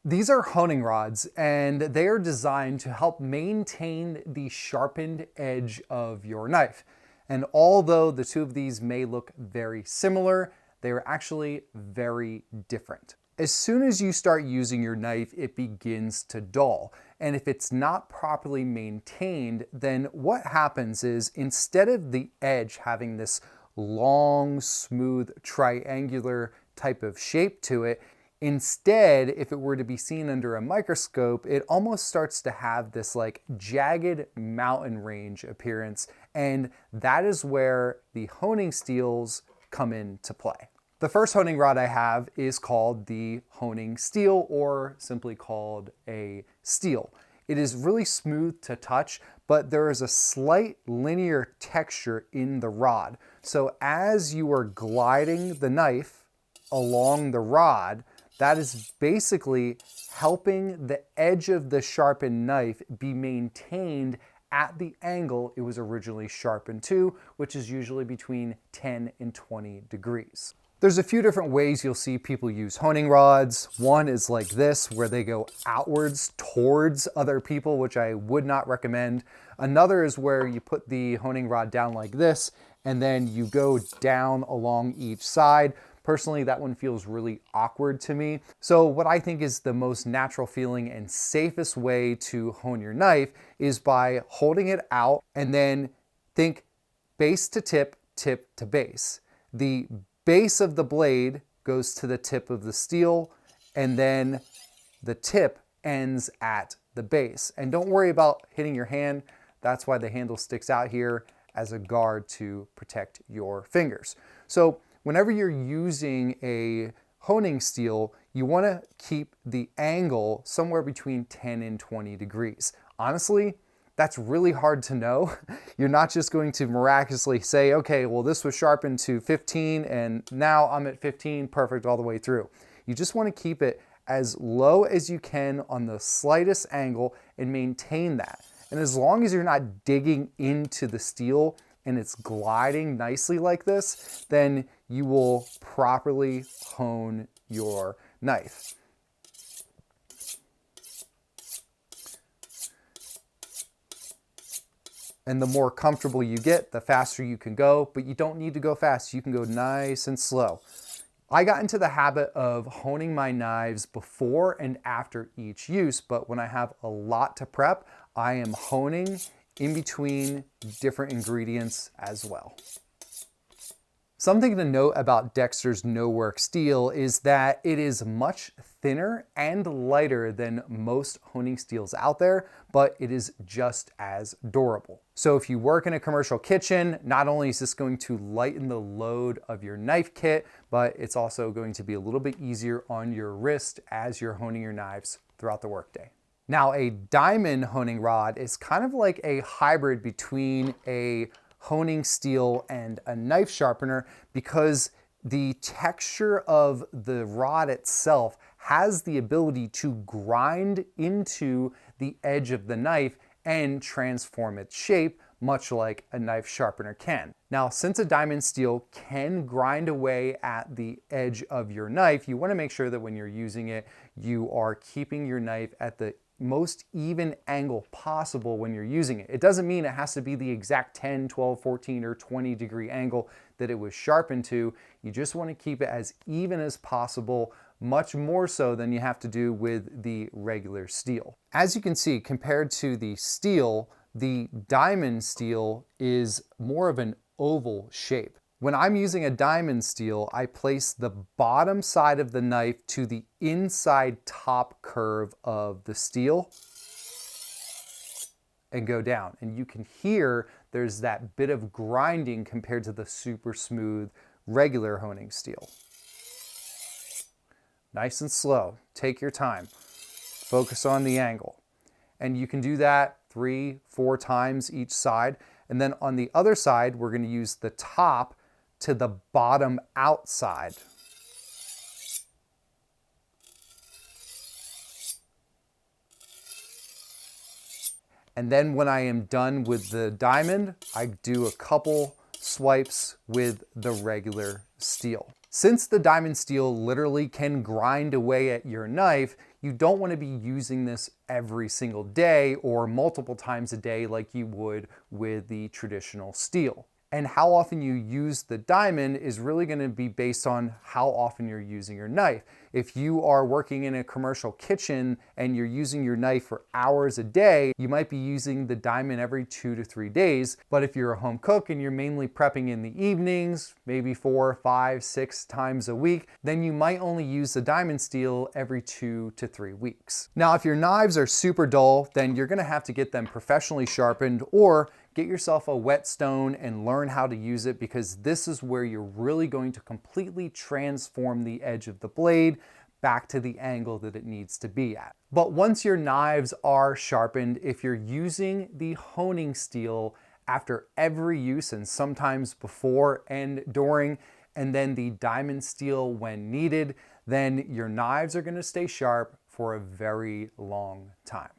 These are honing rods, and they are designed to help maintain the sharpened edge of your knife. And although the two of these may look very similar, they are actually very different. As soon as you start using your knife, it begins to dull. And if it's not properly maintained, then what happens is instead of the edge having this long, smooth, triangular type of shape to it, instead, if it were to be seen under a microscope, it almost starts to have this like jagged mountain range appearance, and that is where the honing steels come into play. The first honing rod I have is called the honing steel, or simply called a steel. It is really smooth to touch, but there is a slight linear texture in the rod. So as you are gliding the knife along the rod, that is basically helping the edge of the sharpened knife be maintained at the angle it was originally sharpened to, which is usually between 10 and 20 degrees. There's a few different ways you'll see people use honing rods. One is like this, where they go outwards towards other people, which I would not recommend. Another is where you put the honing rod down like this, and then you go down along each side. Personally, that one feels really awkward to me. So what I think is the most natural feeling and safest way to hone your knife is by holding it out and then think base to tip, tip to base. The base of the blade goes to the tip of the steel, and then the tip ends at the base. And don't worry about hitting your hand. That's why the handle sticks out here as a guard to protect your fingers. So whenever you're using a honing steel, you want to keep the angle somewhere between 10 and 20 degrees. Honestly, that's really hard to know. You're not just going to miraculously say, okay, well, this was sharpened to 15 and now I'm at 15, perfect all the way through. You just want to keep it as low as you can on the slightest angle and maintain that. And as long as you're not digging into the steel and it's gliding nicely like this, then you will properly hone your knife. And the more comfortable you get, the faster you can go, but you don't need to go fast. You can go nice and slow. I got into the habit of honing my knives before and after each use, but when I have a lot to prep, I am honing in between different ingredients as well. Something to note about Dexter's no-work steel is that it is much thinner and lighter than most honing steels out there, but it is just as durable. So if you work in a commercial kitchen, not only is this going to lighten the load of your knife kit, but it's also going to be a little bit easier on your wrist as you're honing your knives throughout the workday. Now, a diamond honing rod is kind of like a hybrid between a honing steel and a knife sharpener, because the texture of the rod itself has the ability to grind into the edge of the knife and transform its shape, much like a knife sharpener can. Now, since a diamond steel can grind away at the edge of your knife, you want to make sure that when you're using it, you are keeping your knife at the most even angle possible when you're using it. It doesn't mean it has to be the exact 10, 12, 14, or 20 degree angle that it was sharpened to. You just want to keep it as even as possible, much more so than you have to do with the regular steel. As you can see, compared to the steel, the diamond steel is more of an oval shape. When I'm using a diamond steel, I place the bottom side of the knife to the inside top curve of the steel and go down. And you can hear there's that bit of grinding compared to the super smooth regular honing steel. Nice and slow. Take your time. Focus on the angle. And you can do that 3-4 times each side. And then on the other side, we're going to use the top to the bottom outside. And then when I am done with the diamond, I do a couple swipes with the regular steel. Since the diamond steel literally can grind away at your knife, you don't want to be using this every single day or multiple times a day like you would with the traditional steel. And how often you use the diamond is really going to be based on how often you're using your knife. If you are working in a commercial kitchen and you're using your knife for hours a day, you might be using the diamond every 2 to 3 days. But if you're a home cook and you're mainly prepping in the evenings, maybe 4, 5, 6 times a week, then you might only use the diamond steel every 2 to 3 weeks. Now, if your knives are super dull, then you're going to have to get them professionally sharpened, or get yourself a whetstone and learn how to use it, because this is where you're really going to completely transform the edge of the blade back to the angle that it needs to be at. But once your knives are sharpened, if you're using the honing steel after every use and sometimes before and during, and then the diamond steel when needed, then your knives are going to stay sharp for a very long time.